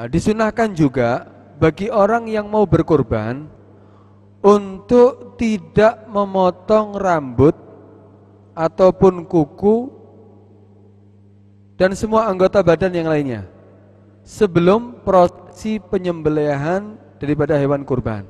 Disunahkan juga bagi orang yang mau berkurban untuk tidak memotong rambut ataupun kuku dan semua anggota badan yang lainnya sebelum prosesi penyembelihan daripada hewan kurban.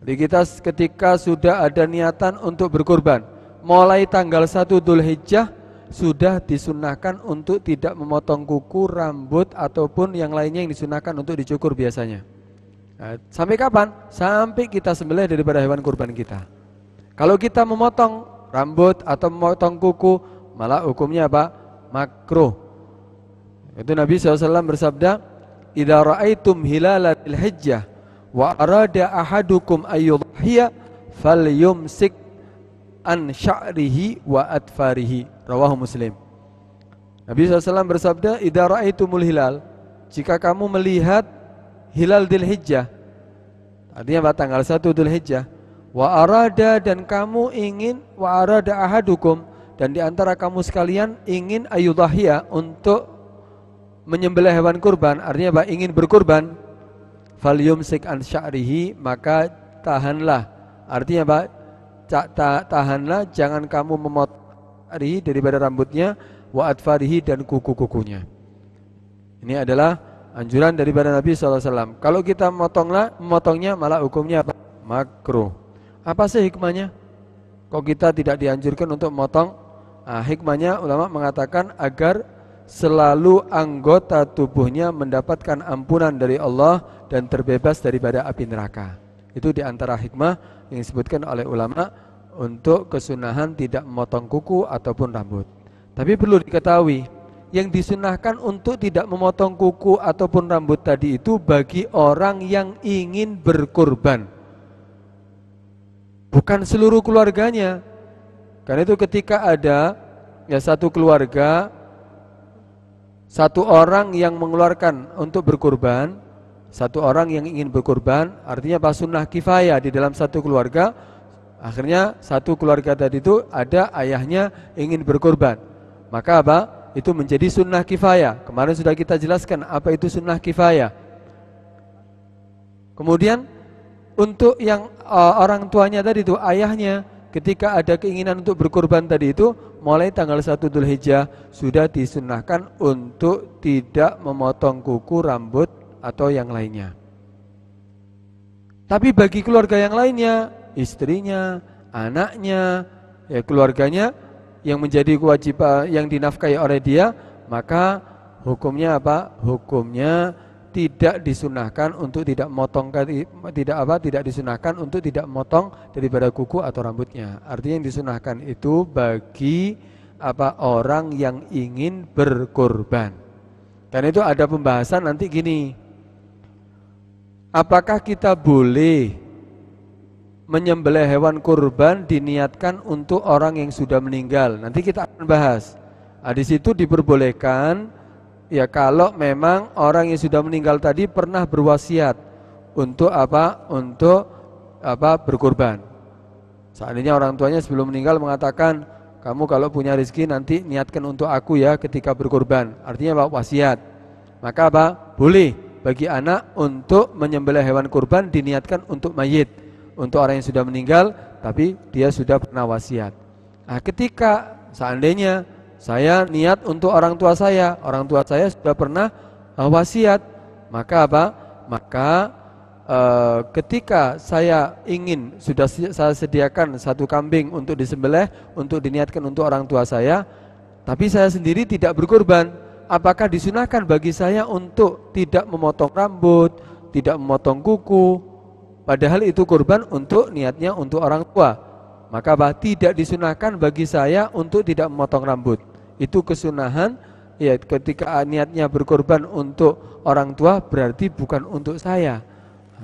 Jadi kita ketika sudah ada niatan untuk berkurban, mulai tanggal 1 Dzulhijjah sudah disunahkan untuk tidak memotong kuku, rambut ataupun yang lainnya yang disunahkan untuk dicukur biasanya. Sampai kapan? Sampai kita sembelih daripada hewan kurban kita. Kalau kita memotong rambut atau memotong kuku, malah hukumnya apa? Makruh. Itu Nabi SAW bersabda, "Idza ra'aitum hilala dzulhijjah wa arada ahadukum ayyudhiya falyumsik an sya'rihi wa adfarihi." Rawahu Muslim. Nabi SAW bersabda, "Idza ra'aitumul hilal," jika kamu melihat hilal Dzulhijjah, artinya tanggal 1 Dzulhijjah, wa arada dan kamu ingin, wa arada ahadukum dan diantara kamu sekalian ingin ayyudhiya untuk menyembelih hewan kurban, artinya apa? Ingin berkurban, falyumsik an sya'rihi, maka tahanlah, artinya apa? Tahanlah, jangan kamu memotong daripada rambutnya, wa adfarihi dan kuku-kukunya. Ini adalah anjuran daripada Nabi SAW. Kalau kita memotongnya malah hukumnya apa? Makruh. Apa sih hikmahnya? Kok kita tidak dianjurkan untuk memotong? Hikmahnya ulama mengatakan agar selalu anggota tubuhnya mendapatkan ampunan dari Allah dan terbebas daripada api neraka. Itu diantara hikmah yang disebutkan oleh ulama untuk kesunahan tidak memotong kuku ataupun rambut. Tapi perlu diketahui, yang disunahkan untuk tidak memotong kuku ataupun rambut tadi itu bagi orang yang ingin berkurban, bukan seluruh keluarganya. Karena itu ketika ada satu keluarga, satu orang yang mengeluarkan untuk berkurban, satu orang yang ingin berkurban, artinya apa? Sunnah kifayah di dalam satu keluarga. Akhirnya satu keluarga tadi itu ada ayahnya ingin berkurban, maka apa? Itu menjadi sunnah kifayah. Kemarin sudah kita jelaskan apa itu sunnah kifayah. Kemudian untuk yang orang tuanya tadi itu, ayahnya, ketika ada keinginan untuk berkurban tadi itu, mulai tanggal 1 Dzulhijjah sudah disunnahkan untuk tidak memotong kuku, rambut atau yang lainnya. Tapi bagi keluarga yang lainnya, istrinya, anaknya, keluarganya yang menjadi kewajiban yang dinafkahi oleh dia, maka hukumnya apa? Hukumnya tidak disunahkan untuk tidak memotong, tidak disunahkan untuk tidak memotong daripada kuku atau rambutnya. Artinya yang disunahkan itu bagi orang yang ingin berkurban. Dan itu ada pembahasan nanti gini, apakah kita boleh menyembelih hewan kurban diniatkan untuk orang yang sudah meninggal? Nanti kita akan bahas. Di situ diperbolehkan ya kalau memang orang yang sudah meninggal tadi pernah berwasiat untuk berkurban. Seandainya orang tuanya sebelum meninggal mengatakan, kamu kalau punya rezeki nanti niatkan untuk aku ya ketika berkurban. Artinya wasiat. Maka boleh bagi anak untuk menyembelih hewan kurban diniatkan untuk mayit, untuk orang yang sudah meninggal tapi dia sudah pernah wasiat. Ketika seandainya saya niat untuk orang tua saya sudah pernah wasiat, maka ketika saya ingin, sudah saya sediakan satu kambing untuk disembelih, untuk diniatkan untuk orang tua saya, tapi saya sendiri tidak berkurban, apakah disunahkan bagi saya untuk tidak memotong rambut, tidak memotong kuku, padahal itu kurban untuk niatnya untuk orang tua? Maka tidak disunahkan bagi saya untuk tidak memotong rambut. Itu kesunahan ya, ketika niatnya berkorban untuk orang tua berarti bukan untuk saya.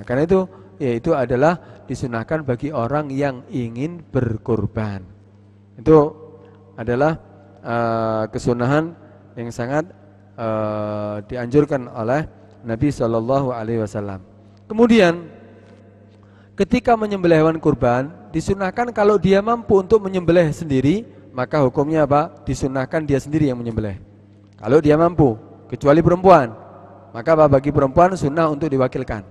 Karena itu ya, itu adalah disunahkan bagi orang yang ingin berkorban. Itu adalah kesunahan yang sangat dianjurkan oleh Nabi SAW. Kemudian ketika menyembelih hewan kurban, disunahkan kalau dia mampu untuk menyembelih sendiri, maka hukumnya disunahkan dia sendiri yang menyembelih. Kalau dia mampu, kecuali perempuan, Maka bagi perempuan sunnah untuk diwakilkan.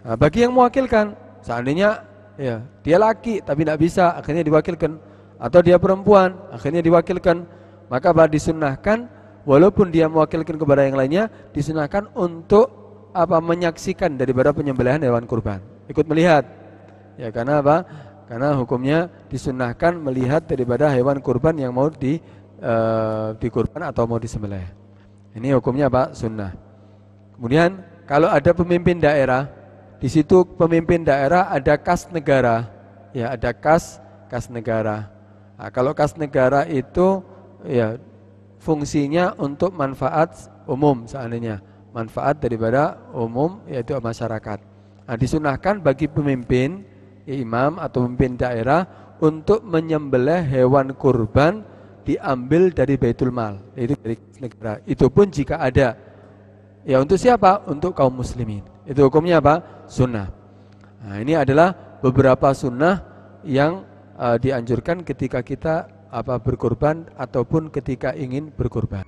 Nah, bagi yang mewakilkan, seandainya ya dia laki tapi tidak bisa, akhirnya diwakilkan, atau dia perempuan akhirnya diwakilkan, maka disunnahkan walaupun dia mewakilkan kepada yang lainnya, disunahkan untuk menyaksikan daripada penyembelihan hewan kurban, ikut melihat. Ya karena apa? Karena hukumnya disunahkan melihat daripada hewan kurban yang mau dikurban atau mau disembelih. Ini hukumnya apa? Sunnah. Kemudian kalau ada pemimpin daerah, di situ pemimpin daerah ada kas negara, ya ada kas negara. Nah, kalau kas negara itu ya fungsinya untuk manfaat umum, seandainya manfaat daripada umum yaitu masyarakat. Nah, disunahkan bagi pemimpin, ya, imam atau pemimpin daerah untuk menyembelih hewan kurban diambil dari Baitul Mal, yaitu dari negara. Itu pun jika ada. Ya untuk siapa? Untuk kaum muslimin. Itu hukumnya apa? Sunnah. Nah, ini adalah beberapa sunnah yang dianjurkan ketika kita berkurban ataupun ketika ingin berkurban.